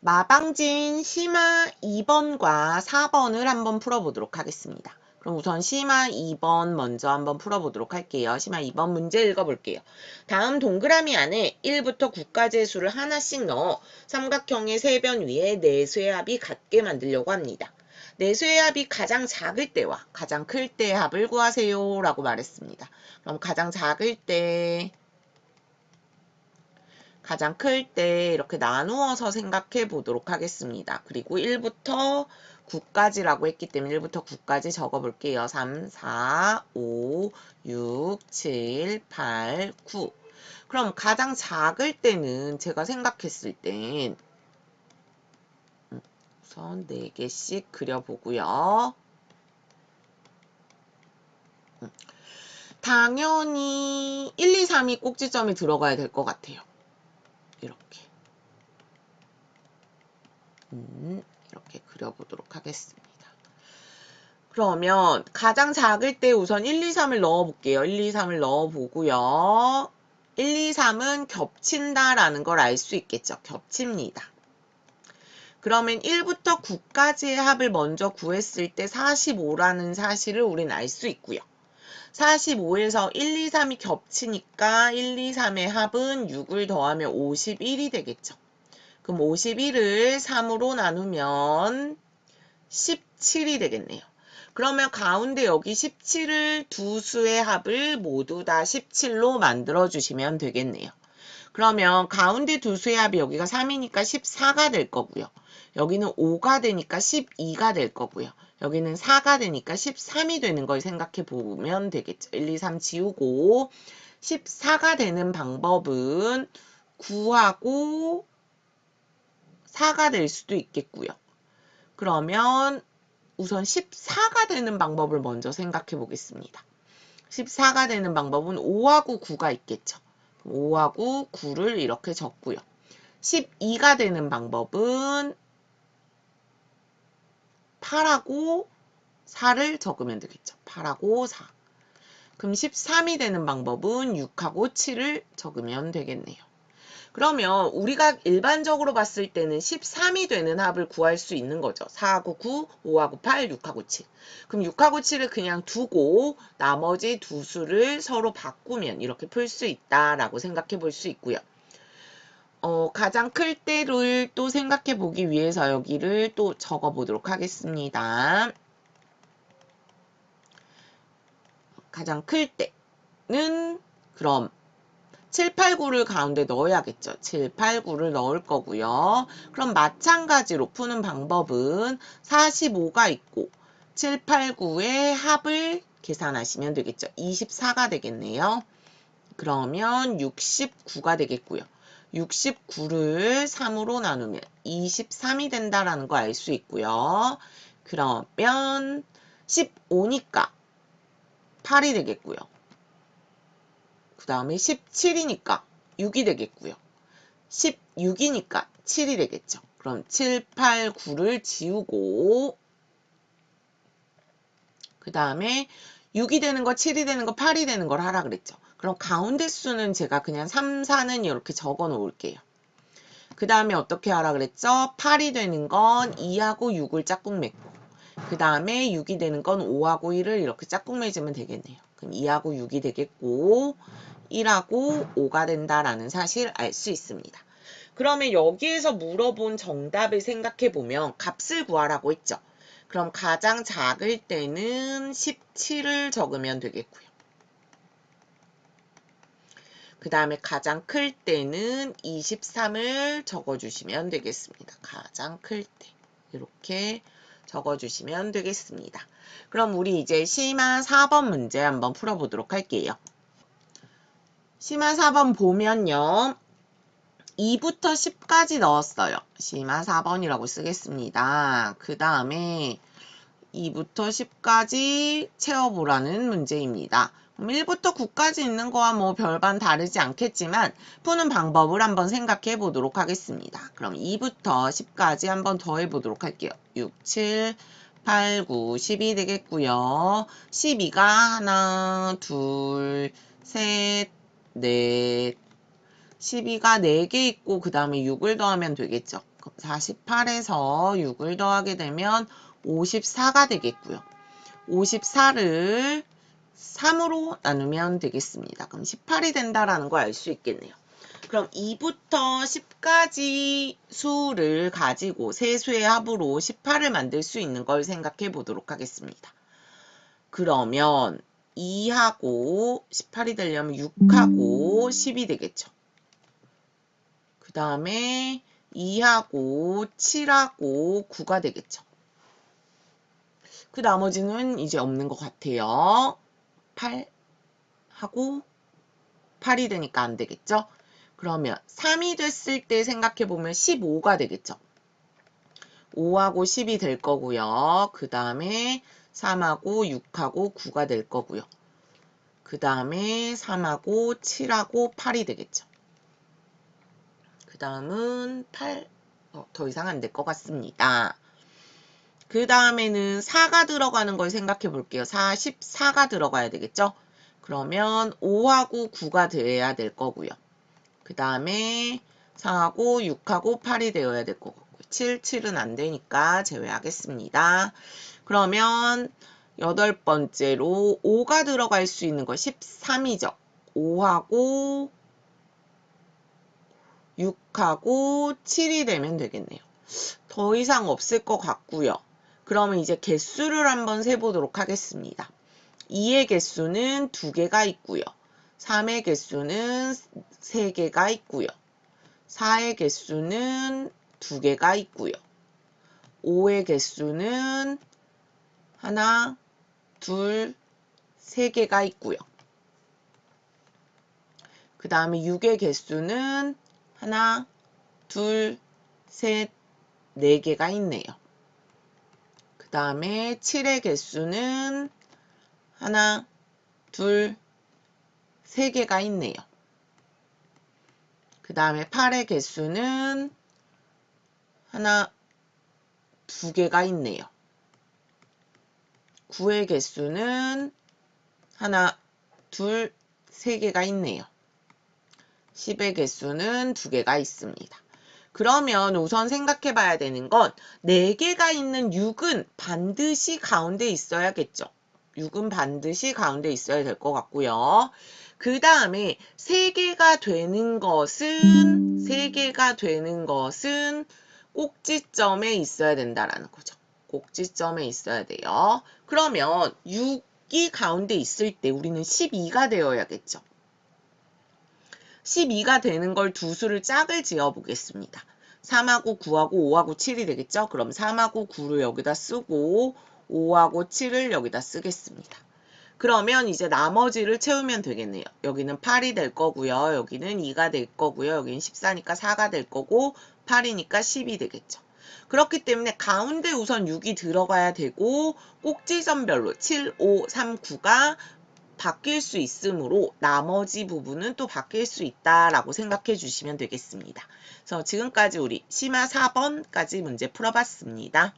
마방진 심화 2번과 4번을 한번 풀어보도록 하겠습니다. 그럼 우선 심화 2번 먼저 한번 풀어보도록 할게요. 심화 2번 문제 읽어볼게요. 다음 동그라미 안에 1부터 9까지의 수를 하나씩 넣어 삼각형의 세 변 위에 내수의 합이 같게 만들려고 합니다. 내수의 합이 가장 작을 때와 가장 클 때의 합을 구하세요 라고 말했습니다. 그럼 가장 작을 때 가장 클 때 이렇게 나누어서 생각해 보도록 하겠습니다. 그리고 1부터 9까지라고 했기 때문에 1부터 9까지 적어 볼게요. 3, 4, 5, 6, 7, 8, 9. 그럼 가장 작을 때는 제가 생각했을 땐 우선 4개씩 그려보고요. 당연히 1, 2, 3이 꼭지점이 들어가야 될 것 같아요. 이렇게. 이렇게 그려보도록 하겠습니다. 그러면 가장 작을 때 우선 1, 2, 3을 넣어볼게요. 1, 2, 3을 넣어보고요. 1, 2, 3은 겹친다라는 걸 알 수 있겠죠. 겹칩니다. 그러면 1부터 9까지의 합을 먼저 구했을 때 45라는 사실을 우린 알 수 있고요. 45에서 1, 2, 3이 겹치니까 1, 2, 3의 합은 6을 더하면 51이 되겠죠. 그럼 51을 3으로 나누면 17이 되겠네요. 그러면 가운데 여기 17을 두 수의 합을 모두 다 17로 만들어 주시면 되겠네요. 그러면 가운데 두 수의 합이 여기가 3이니까 14가 될 거고요. 여기는 5가 되니까 12가 될 거고요. 여기는 4가 되니까 13이 되는 걸 생각해 보면 되겠죠. 1, 2, 3 지우고 14가 되는 방법은 9하고 4가 될 수도 있겠고요. 그러면 우선 14가 되는 방법을 먼저 생각해 보겠습니다. 14가 되는 방법은 5하고 9가 있겠죠. 5하고 9를 이렇게 적고요. 12가 되는 방법은 8하고 4를 적으면 되겠죠. 8하고 4. 그럼 13이 되는 방법은 6하고 7을 적으면 되겠네요. 그러면 우리가 일반적으로 봤을 때는 13이 되는 합을 구할 수 있는 거죠. 4하고 9, 5하고 8, 6하고 7. 그럼 6하고 7을 그냥 두고 나머지 두 수를 서로 바꾸면 이렇게 풀 수 있다라고 생각해 볼 수 있고요. 가장 클 때를 또 생각해 보기 위해서 여기를 또 적어 보도록 하겠습니다. 가장 클 때는 그럼 7, 8, 9를 가운데 넣어야겠죠. 7, 8, 9를 넣을 거고요. 그럼 마찬가지로 푸는 방법은 45가 있고 7, 8, 9의 합을 계산하시면 되겠죠. 24가 되겠네요. 그러면 69가 되겠고요. 69를 3으로 나누면 23이 된다라는 거 알 수 있고요. 그러면 15니까 8이 되겠고요. 그 다음에 17이니까 6이 되겠고요. 16이니까 7이 되겠죠. 그럼 7, 8, 9를 지우고 그 다음에 6이 되는 거, 7이 되는 거, 8이 되는 걸 하라 그랬죠. 그럼 가운데 수는 제가 그냥 3, 4는 이렇게 적어 놓을게요. 그 다음에 어떻게 하라 그랬죠? 8이 되는 건 2하고 6을 짝꿍 맺고 그 다음에 6이 되는 건 5하고 1을 이렇게 짝꿍 맺으면 되겠네요. 그럼 2하고 6이 되겠고 1하고 5가 된다라는 사실 알 수 있습니다. 그러면 여기에서 물어본 정답을 생각해 보면 값을 구하라고 했죠. 그럼 가장 작을 때는 17을 적으면 되겠고요. 그 다음에 가장 클 때는 23을 적어주시면 되겠습니다. 가장 클 때. 이렇게 적어주시면 되겠습니다. 그럼 우리 이제 심화 4번 문제 한번 풀어보도록 할게요. 심화 4번 보면요. 2부터 10까지 넣었어요. 심화 4번이라고 쓰겠습니다. 그 다음에 2부터 10까지 채워보라는 문제입니다. 1부터 9까지 있는 거와 뭐 별반 다르지 않겠지만 푸는 방법을 한번 생각해 보도록 하겠습니다. 그럼 2부터 10까지 한번 더 해보도록 할게요. 6, 7, 8, 9, 10이 되겠고요. 12가 하나, 둘, 셋, 넷, 12가 4개 있고 그 다음에 6을 더하면 되겠죠. 48에서 6을 더하게 되면 54가 되겠고요. 54를 3으로 나누면 되겠습니다. 그럼 18이 된다라는 걸 알 수 있겠네요. 그럼 2부터 10까지 수를 가지고 세 수의 합으로 18을 만들 수 있는 걸 생각해 보도록 하겠습니다. 그러면 2하고 18이 되려면 6하고 10이 되겠죠. 그 다음에 2하고 7하고 9가 되겠죠. 그 나머지는 이제 없는 것 같아요. 8하고 8이 되니까 안 되겠죠. 그러면 3이 됐을 때 생각해보면 15가 되겠죠. 5하고 10이 될 거고요. 그 다음에 3하고 6하고 9가 될 거고요. 그 다음에 3하고 7하고 8이 되겠죠. 그 다음은 8, 더 이상 안 될 것 같습니다. 그 다음에는 4가 들어가는 걸 생각해 볼게요. 14가 들어가야 되겠죠. 그러면 5하고 9가 돼야 될 거고요. 그 다음에 4하고 6하고 8이 되어야 될 거고 7은 안 되니까 제외하겠습니다. 그러면 8번째로 5가 들어갈 수 있는 거 13이죠. 5하고 6하고 7이 되면 되겠네요. 더 이상 없을 것 같고요. 그러면 이제 개수를 한번 세보도록 하겠습니다. 2의 개수는 2개가 있고요. 3의 개수는 3개가 있고요. 4의 개수는 2개가 있고요. 5의 개수는 하나, 둘, 3개가 있고요. 그 다음에 6의 개수는 하나, 둘, 셋, 4개가 있네요. 그 다음에 7의 개수는 하나, 둘, 3개가 있네요. 그 다음에 8의 개수는 하나, 2개가 있네요. 9의 개수는 하나, 둘, 3개가 있네요. 10의 개수는 2개가 있습니다. 그러면 우선 생각해 봐야 되는 건 4개가 있는 6은 반드시 가운데 있어야겠죠. 6은 반드시 가운데 있어야 될 것 같고요. 그 다음에 3개가 되는 것은 꼭지점에 있어야 된다라는 거죠. 꼭지점에 있어야 돼요. 그러면 6이 가운데 있을 때 우리는 12가 되어야겠죠. 12가 되는 걸 두 수를 짝을 지어 보겠습니다. 3하고 9하고 5하고 7이 되겠죠? 그럼 3하고 9를 여기다 쓰고 5하고 7을 여기다 쓰겠습니다. 그러면 이제 나머지를 채우면 되겠네요. 여기는 8이 될 거고요. 여기는 2가 될 거고요. 여기는 14니까 4가 될 거고 8이니까 10이 되겠죠. 그렇기 때문에 가운데 우선 6이 들어가야 되고 꼭지점별로 7, 5, 3, 9가 바뀔 수 있으므로 나머지 부분은 또 바뀔 수 있다라고 생각해 주시면 되겠습니다. 그래서 지금까지 우리 심화 4번까지 문제 풀어봤습니다.